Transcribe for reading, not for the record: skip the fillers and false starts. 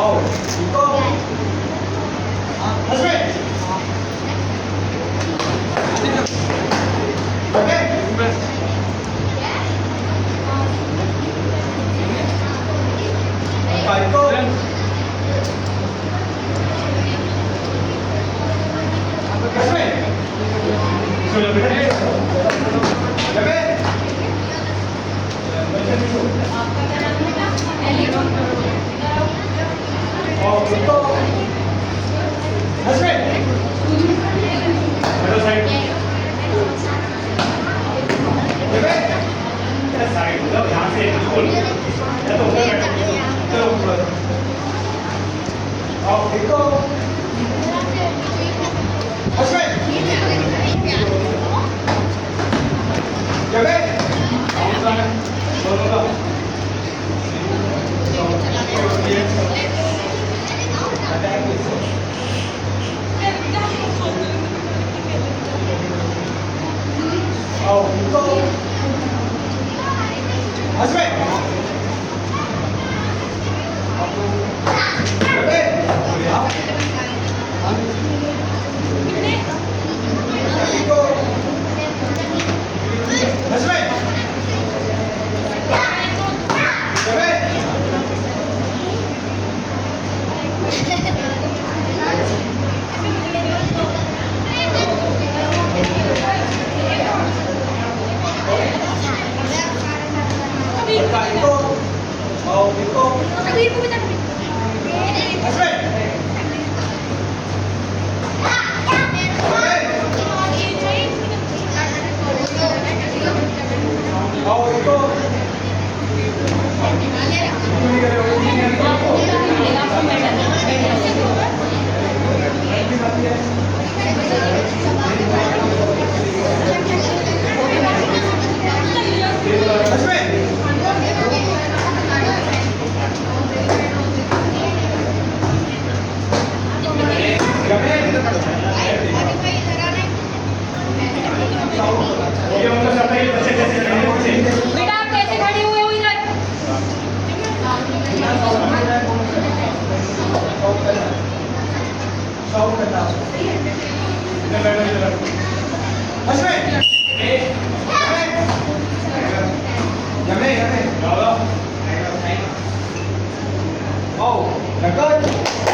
Oh, ito. Husband! Okay. Five, go. Husband! Gabi! Oh, ito. Husband! Hello, sir. Gabi! Side, यहाँ से खोल या तो ऊपर बैठो चलो ऊपर आओ देखो हस्बैंड जबे दोनों का आओ देखो हस्बैंड बेटा आप कैसे खड़े हुए हो इधर? Oh,